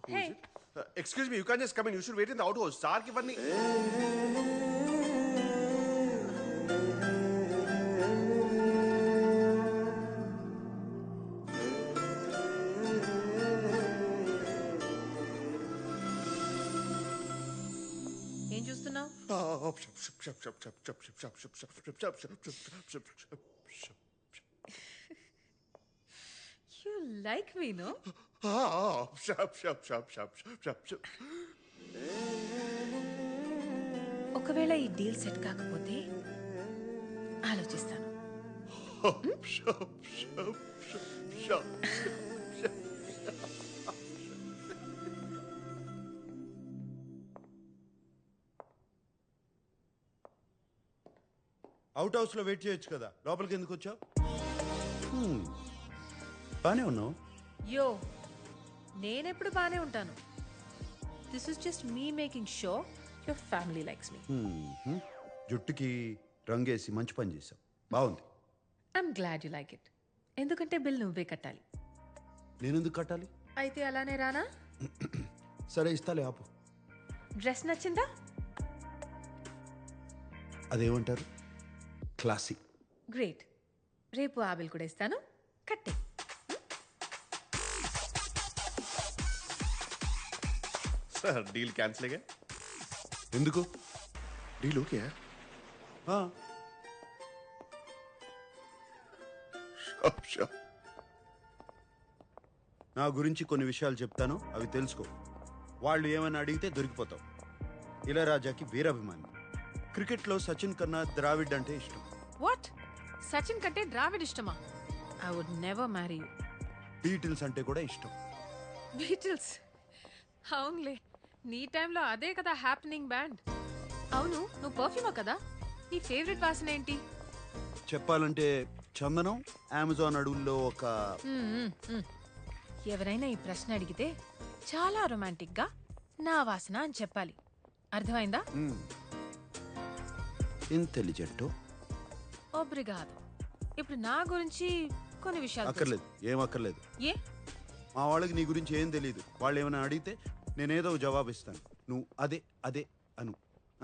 Hey. Excuse me, you can't just come in. You should wait in the outhouse. Sir ki vanni. ఏం చూస్తున్నావు? You like me no? ఒకవేళ ఈ deal set కాకపోతే ఆలోచిస్తాను. Out హౌస్లో wait చేయొచ్చు కదా, లోపలికి ఎందుకు వచ్చావు? బానే ఉన్నావు. యో, నేనెప్పుడు బానే ఉంటాను. This is just me making show your family likes me. జుట్టుకి రంగేసి మంచి పని చేసావు, బాగుంది. I'm glad you like it. ఎందుకంటే బిల్ నువ్వే కట్టాలి. నేనెందుకు కట్టాలి? అయితే అలానే రానా? సరే ఇస్తాలే, ఆపు. డ్రెస్ నచ్చిందా? అదేమంటారు, క్లాసిక్. గ్రేట్. రేపు ఆ బిల్ కూడా ఇస్తాను, కట్టే. सर डील कैंसिल है क्या? ఎందుకు? डील हो गया? ఆ, Shop. నా గురించి కొన్ని విషయాలు చెప్తాను, అవి తెలుసుకో. వాళ్ళు ఏమైనా అడిగితే దొరికిపోతావు. ఇళయరాజాకి వీరాభిమాని. క్రికెట్లో సచిన్ కన్నా ద్రావిడ్ అంటే ఇష్టం. వాట్? సచిన్ కంటే ద్రావిడ్ ఇష్టమా? I would never marry you. Beatles అంటే కూడా ఇష్టం. బీటిల్స్? అవునులే, నీ టైంలో అదే కదా హ్యాపెనింగ్ బ్యాండ్. అవును, నువ్వు పర్ఫ్యూమా కదా? నీ ఫేవరెట్ వాసన ఏంటి? చెప్పాలంటే చందనం, అమెజాన్ అడవుల్లో ఒక ఎవరైనా ఈ ప్రశ్న అడిగితే చాలా రొమాంటిక్ గా నా వాసన అని చెప్పాలి. అర్థమైందా? ఇంటెలిజెంట్. ఒబ్రిగాదు. ఇప్పుడు నా గురించి కొన్ని విషయాలు అక్కర్లేదు, ఏం అక్కర్లేదు. ఏ? మా వాళ్ళకి నీ గురించి ఏం తెలియదు. వాళ్ళు ఏమైనా అడిగితే నేనేదో జవాబు ఇస్తాను, నువ్వు అదే అదే అను,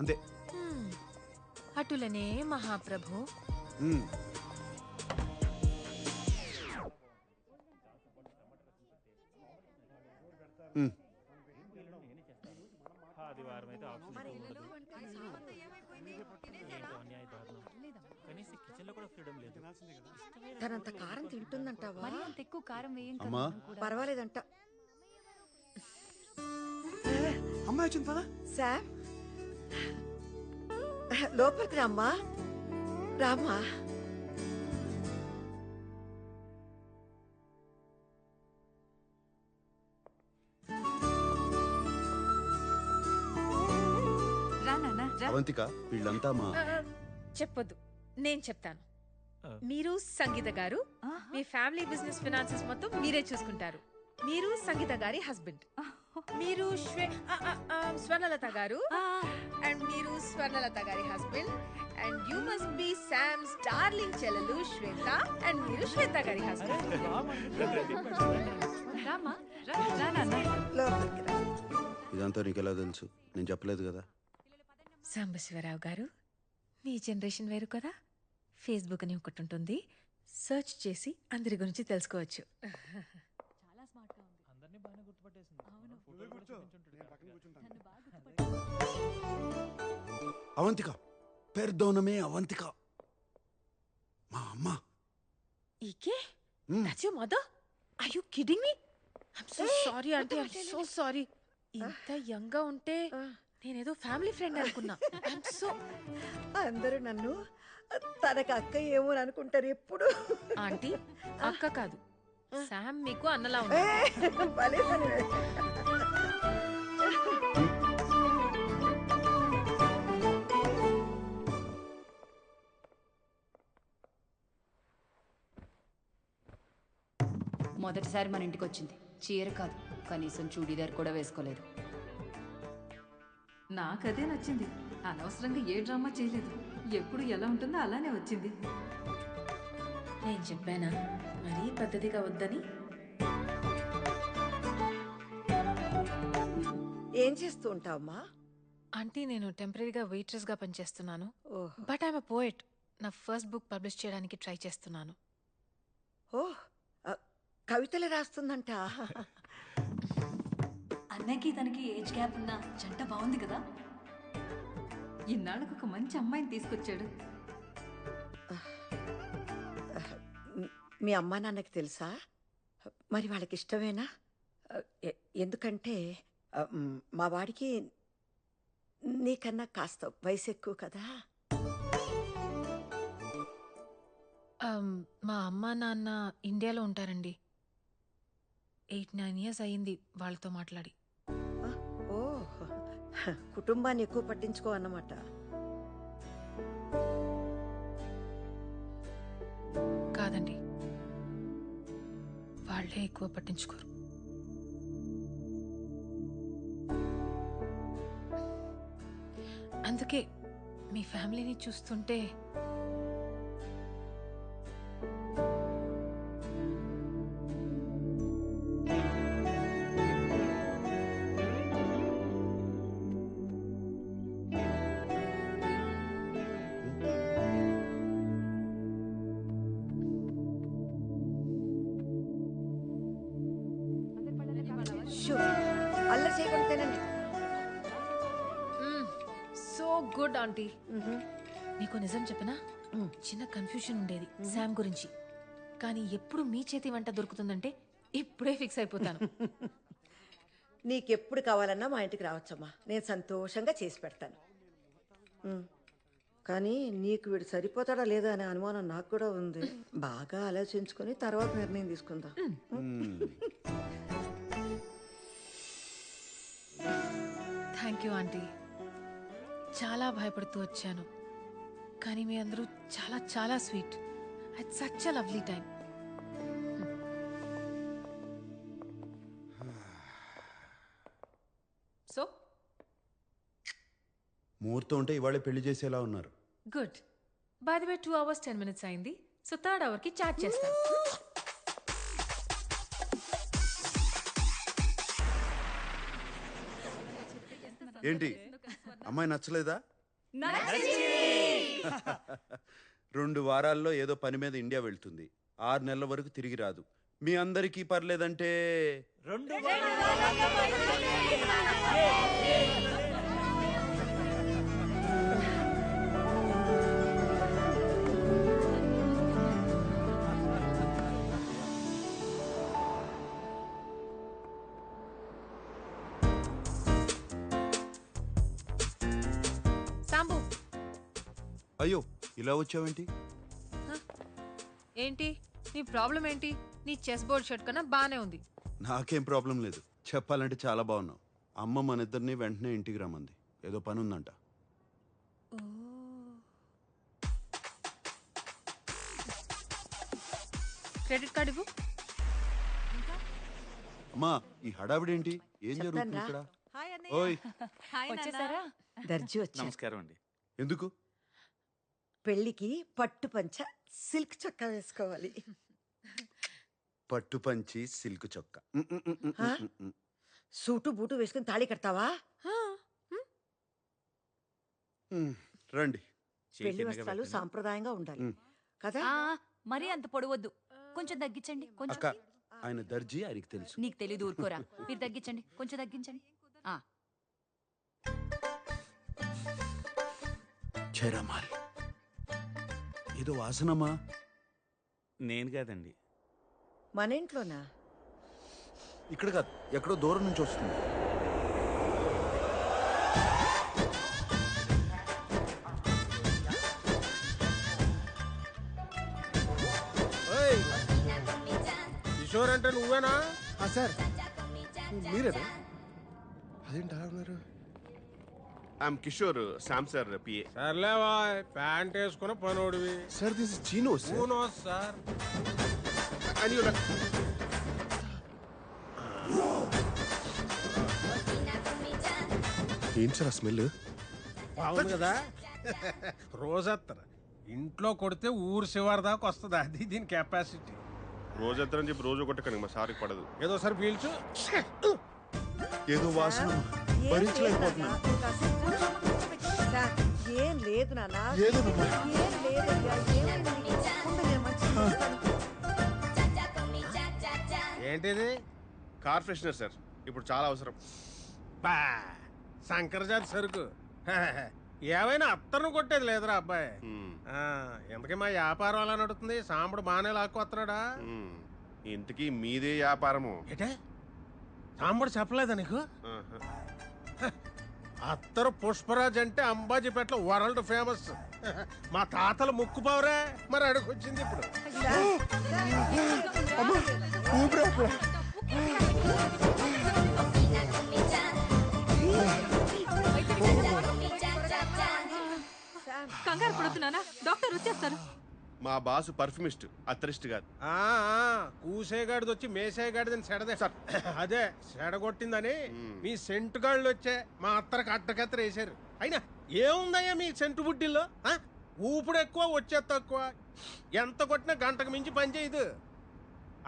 అంతే. అటులనే మహాప్రభు. తనంత కారం తింటుందంటావా? మరి అంత ఎక్కువ కారం వేయం అమ్మా, పర్వాలేదంట. అమ్మాయి వచ్చింది పదా. శామ్, లోపలికి రామ్మా. రామ్మా. రా నాన్న రా. అవంతిక, వీళ్ళంతా మా చెప్పొద్దు, నేను చెప్తాను. మీరు సంగీత గారు, మీ ఫ్యామిలీ బిజినెస్ ఫినాన్సెస్ మొత్తం మీరే చూసుకుంటారు. మీరు సంగీత గారి హస్బెండ్. మీరు స్వర్ణలత గారు, అండ్ మీరు స్వర్ణలత గారి husband. And you must be Sam's darling చెల్లెలు శ్వేత, అండ్ మీరు శ్వేత గారి హస్బెండ్. రామా రా రా నాన్న. లోపలికి రా. ఇదంతా నీకు ఎలా తెలుసు? నేను చెప్పలేదు కదా. సాంబశివరావు గారు, మీ జనరేషన్ వేరు కదా. ఫేస్బుక్ అని ఒకటి ఉంటుంది, సర్చ్ చేసి అందరి గురించి తెలుసుకోవచ్చు. చాలా స్మార్ట్ గా ఉంది. అందరినీ బాగా గుర్తుపట్టేసింది. అవును. అవంతిక, పెర్దోనమే అవంతిక, మా అమ్మ. ఈకే? That's your mother? Are you kidding me? I'm so sorry auntie, I'm so sorry. ఇంత యంగ్ గా ఉంటే నేనేదో ఫ్యామిలీ ఫ్రెండ్ అనుకున్నా. I'm so... అందరూ నన్ను తనకు అక్క ఏమో అనుకుంటారు ఎప్పుడు. ఆంటీ, అక్క కాదు, శామ్ మీకు అన్నలా ఉంది. భలే పని. మొదటిసారి మన ఇంటికి వచ్చింది. చీర కాదు, కనీసం చూడీదార్ కూడా వేసుకోలేదు. నాకదే నచ్చింది. అనవసరంగా ఏ డ్రామా చేయలేదు. ఎప్పుడు ఎలా ఉంటుందో అలానే వచ్చింది. నేను చెప్పానా మరీ పద్ధతిగా వద్దని? ఏం చేస్తూ ఉంటావమ్మా? ఆంటీ నేను టెంపరీగా వెయిట్రెస్గా పనిచేస్తున్నాను. ఓహ్ బట్ ఐఎమ్ అ పోయెట్. నా ఫస్ట్ బుక్ పబ్లిష్ చేయడానికి ట్రై చేస్తున్నాను. ఓహ్ కవితలు రాస్తుందంట. అన్నయ్యకి తనకి ఏజ్ గ్యాప్ ఉన్న జంట బాగుంది కదా. ఇన్నాళ్ళకు ఒక మంచి అమ్మాయిని తీసుకొచ్చాడు. మీ అమ్మా నాన్నకి తెలుసా? మరి వాళ్ళకి ఇష్టమేనా? ఎందుకంటే మా వాడికి నీకన్నా కాస్త వయసు ఎక్కువ కదా. మా అమ్మ నాన్న ఇండియాలో ఉంటారండి. 8-9 years అయ్యింది వాళ్ళతో మాట్లాడి. ఓ కుటుంబాన్ని ఎక్కువ పట్టించుకో అన్నమాట. కాదండి, వాళ్ళే ఎక్కువ పట్టించుకోరు. అందుకే మీ ఫ్యామిలీని చూస్తుంటే షూ అల్లరి చేయకుండా తినండి. So good aunty. నీకు నిజం చెప్పనా, చిన్న కన్ఫ్యూషన్ ఉండేది శామ్ గురించి. కానీ ఎప్పుడు మీ చేతి వంట దొరుకుతుందంటే ఇప్పుడే ఫిక్స్ అయిపోతాను. నీకెప్పుడు కావాలన్నా మా ఇంటికి రావచ్చమ్మా, నేను సంతోషంగా చేసి పెడతాను. కానీ నీకు వీడు సరిపోతాడా లేదా అనే అనుమానం నాకు కూడా ఉంది. బాగా ఆలోచించుకొని తర్వాత నిర్ణయం తీసుకుందాం. Thank you aunty. చాలా భయపడుతూ వచ్చాను, కానీ మీ అందరూ చాలా చాలా sweet. It's such a lovely time. So ముహూర్తం ఉంటే ఇవాళే పెళ్లి చేసేలా ఉన్నారు. Good. By the way 2 hours 10 minutes అయింది. సో 3rd hourకి చాట్ చేస్తాను. ఏంటి అమ్మాయి నచ్చలేదా? 2 వారాల్లో ఏదో పని మీద ఇండియా వెళ్తుంది. 6 నెలల వరకు తిరిగి రాదు. మీ అందరికీ పర్లేదంటే సాంబు, అయ్యో ఇలా వచ్చావేంటి? ఏంటి నీ ప్రాబ్లం ఏంటి? నీ చెస్ బోర్డ్ షర్ట్ కన్నా బానే ఉంది. నాకేం ప్రాబ్లం లేదు. చెప్పాలంటే చాలా బాగున్నావు. అమ్మ మన ఇద్దరిని వెంటనే ఇంటికి రమ్మంది. ఏదో పని ఉందంట. క్రెడిట్ కార్డు ఇవ్వు. అమ్మా ఈ హడావిడేంటి? ఏం జరుగుతుంది ఇక్కడ? ఓయ్ వచ్చేసారా? దర్జీ వచ్చా. నమస్కారం అండి. ఎందుకు? పెళ్లికి పట్టు పంచ సిల్క్ చొక్కా వేసుకోవాలి. పట్టు పంచి సిల్క్ చొక్కా. సూటు బూటు వేసుకుని తాళి కడతావా? రండి. పెళ్లి వస్త్రాలు సాంప్రదాయంగా ఉండాలి కదా. మరీ అంత పొడవద్దు, కొంచెం తగ్గించండి. కొంచెం అక్క ఆయన దర్జీ, ఆయనకి తెలుసు. నీకు తెలీదు, ఊరుకోరా. మీరు తగ్గించండి, కొంచెం తగ్గించండి. జయరామాల్ ఏదో వాసనమా? నేను కాదండి. మన ఇంట్లోనా? ఇక్కడ కాదు, ఎక్కడో దూరం నుంచి వస్తుంది. కిషోర్ అంటే నువ్వేనా? సార్ మీరేనా? అదేంటి అలా ఉన్నారు? I'm Kishore, Sam sir PA. సర్లేవా, ప్యాంట్ వేసుకున్న పనోడివి. సార్ దిస్ ఇస్ చీనో సార్. సార్ ఏంటి సార్ ఆ స్మెల్? బాగుంది కదా. రోజత్తర ఇంట్లో కొడితే ఊరు శివారు దాకా వస్తుంది. అది దీని కెపాసిటీ. రోజంతా అని చెప్పి రోజు కొట్టకండి, మా సార్కి పడదు. ఏదో సార్ పీల్చు. ఏదో వాసన. ఏం భరించలేకపోతున్నాను. లేదన్నా, నువ్వు కాసేపు కూర్చో. సార్, ఏం లేదు నాన్న ఏదోనమ్మా. ఏం లేదయ్యా ఏమైంది నీకు? ఉండు, నేను మంచిగా చూస్తాను. ఏంటిది కార్ ఫ్రెషనర్ సార్ ఇప్పుడు చాలా అవసరం. బా శంకరజాతి సరుకు ఏమైనా అత్తరును కొట్టేది లేదురా అబ్బాయి. మ్మ్. ఆ, ఇంతకీ మా వ్యాపారం అలా నడుతుంది? సాంబడు బాగానే లాక్కొస్తున్నాడా? మ్మ్. ఇంతకీ మీదే వ్యాపారము. ఏటే సాంబడు చెప్పలేదా నీకు? ఆహా. అత్తరు పుష్పరాజ్ అంటే అంబాజీపేటలో వరల్డ్ ఫేమస్. మా తాతలు ముక్కుపోవరే, మరి అడుగొచ్చింది ఇప్పుడు. కంగారు పడుతున్నానా? డాక్టర్ వచ్చేస్తారు. మా బాసు పర్ఫ్యూమిస్ట్ అత్తరిస్ట్ కాదు. ఆ, కూసేగాడిది వచ్చి మేసేగాడిదని సెడదే సార్. అదే సెడగొట్టిందని మీ సెంటు గాళ్ళు వచ్చే మా అత్తరికి అట్టకత్తర వేసారు. అయినా ఏముందయ్యా మీ సెంటు బుడ్డిల్లో? ఊపుడు ఎక్కువ, వచ్చే తక్కువ. ఎంత కొట్టినా గంటకు మించి పని చేయదు.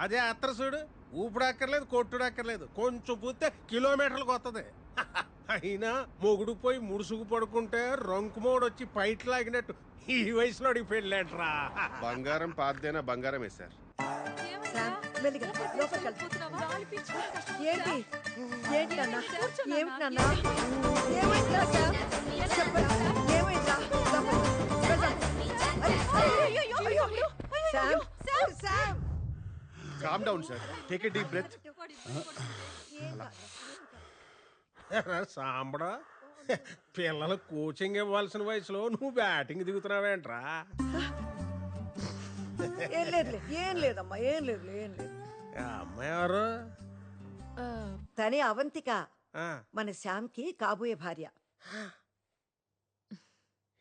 అదే అత్తర చూడు, ఊపుడు అక్కర్లేదు, కొట్టుడు అక్కర్లేదు, కొంచెం పూస్తే కిలోమీటర్లకు వస్తుంది. అయినా మొగుడు పోయి ముడుసుకు పడుకుంటే రంకుమోడు వచ్చి పైట్ లాగినట్టు ఈ వయసులో అడిగి పెళ్ళేట్రా. బంగారం పాతదైనా బంగారమే సార్. సామ్, మెల్లిగా లోపలికి వెళ్తా. ఏంటి ఏంటి నాన్న ఏమిటి నాన్న ఏమైందిరా సామ్? చెప్పండి, ఏమైందిరా? లోపలికి వెళ్దాం. అయ్యో. Sam, Sam. Calm down sir, take a deep breath. సాంబడా, పిల్లలు కోచింగ్ ఇవ్వాల్సిన వయసులో నువ్వు బ్యాటింగ్ దిగుతున్నావేంట్రా? ఏం లేదమ్మా, ఏం లేదు. ఆ అమ్మాయి ఎవరు? తనే అవంతిక, ఆ, మన శ్యామ్కి కాబోయే భార్య.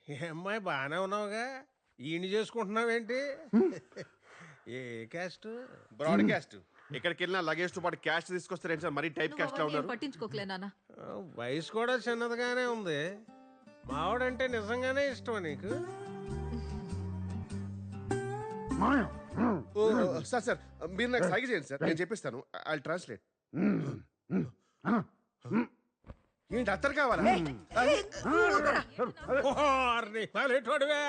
ఈ అమ్మాయి బాగానే ఉన్నావుగా, ఈయన చేసుకుంటున్నావేంటి? ఏ క్యాస్ట్? బ్రాడ్కాస్ట్. ఎక్కడికి వెళ్ళినా లగేజ్ తో పాటు క్యాష్ తీసుకొస్తారు సార్. మరీ టైప్ క్యాస్ట్ లో ఉన్నారు. పట్టించుకోకలే నాన్న. వయసు కూడా చిన్నదిగానే ఉంది. మావాడంటే నిజంగానే ఇష్టమా నీకు? సార్ సార్ మీరు నాకు సైగ చేయండి సార్, నేను చెప్పిస్తాను. I translate. ఏంటి అత్తరు కావాలా? వాలేటోడివే,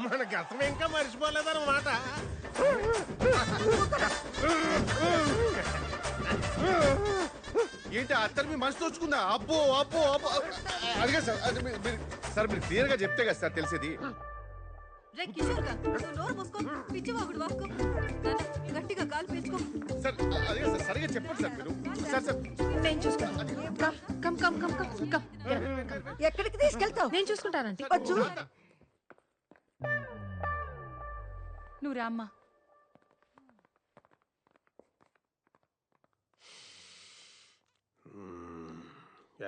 మన గతం ఇంకా మర్చిపోలేదన్నమాట. ఏంటి అత్తరు మీ మనసు తోచుకుందా? అబ్బో అబ్బో అబ్బో. అడిగా సార్, అది సార్ మీరు క్లియర్ గా చెప్తే కదా సార్ తెలిసేది. రే కిషోర్ గా, నువ్వు నోరు మూసుకో, పిచ్చివాగుడు వాక్కో. నాన్న, గట్టిగా కాలు పేసుకో. సార్ అడిగా సార్, సరిగా చెప్పండి సార్ మీరు. సార్ సార్ నేను చూసుకుంటాను. Come come come come come. ఎక్కడికి తీసుకెళ్తావు? నేను చూసుకుంటానంటే. వచ్చు. నువ్వు రామ్మా.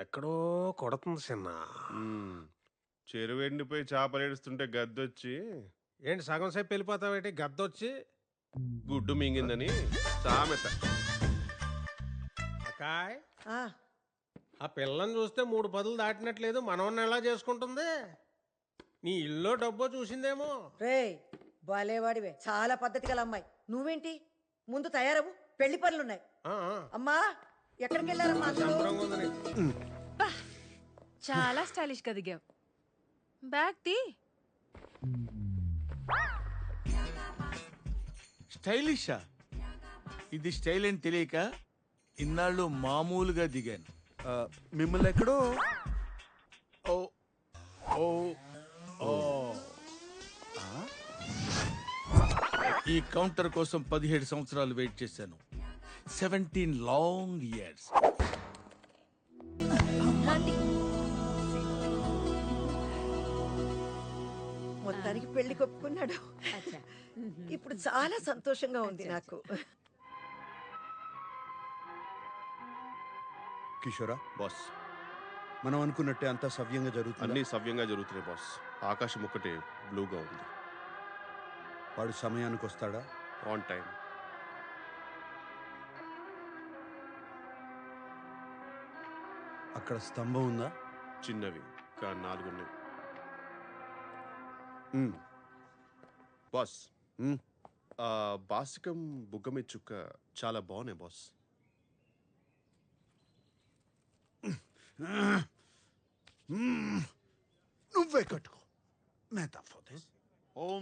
ఎక్కడో కొడుతుంది చిన్న. చెరువు ఎండిపోయి చేపలు ఏడుస్తుంటే గద్దొచ్చి ఏంటి సగం సేపు వెళ్ళిపోతావేంటి? గద్దొచ్చి గుడ్డు మింగిందని సామెత. అకాయ్, ఆ, ఆ పిల్లని చూస్తే 3 పదులు దాటినట్లేదు. మనవన్న ఎలా చేసుకుంటుంది? నీ ఇల్లు డబ్బో చూసిందేమో. రేయ్ బాలేవాడివే, చాలా పద్ధతి గల అమ్మాయి. నువ్వేంటి ముందు తయారవు, పెళ్లి పనులున్నాయి. ఆ, ఆ. అమ్మా, ఎక్కడికి వెళ్ళారమ్మా అందరూ? సంబరంగా ఉంది నీకు. చాలా స్టైలిష్ గా దిగావు. బ్యాగ్ తీ. స్టైలిషా? ఇది స్టైల్ అని తెలియక ఇన్నాళ్ళు మామూలుగా దిగాను. మిమ్మల్ని ఎక్కడో ఓ ఓ ఓ. ఈ కౌంటర్ కోసం 17 సంవత్సరాలు వెయిట్ చేశాను. 17 లాంగ్ ఇయర్స్. మొత్తానికి పెళ్లి కొప్పుకున్నాడు. ఇప్పుడు చాలా సంతోషంగా ఉంది నాకు. కిషోరా, బాస్ మనం అనుకున్నట్టే అంతా సవ్యంగా జరుగుతుంది. అన్ని సవ్యంగా జరుగుతున్నాయి బాస్. ఆకాశం ఒక్కటే బ్లూగా ఉంది. వాడు సమయానికి వస్తాడా? On time. అక్కడ స్తంభం ఉందా? చిన్నవి కానీ 4 ఉన్నాయి. బాస్ బాసికం బుగ్గమి చుక్క చాలా బాగున్నాయి బాస్. నువ్వే కట్టుకో మే తప్పదు. ఓం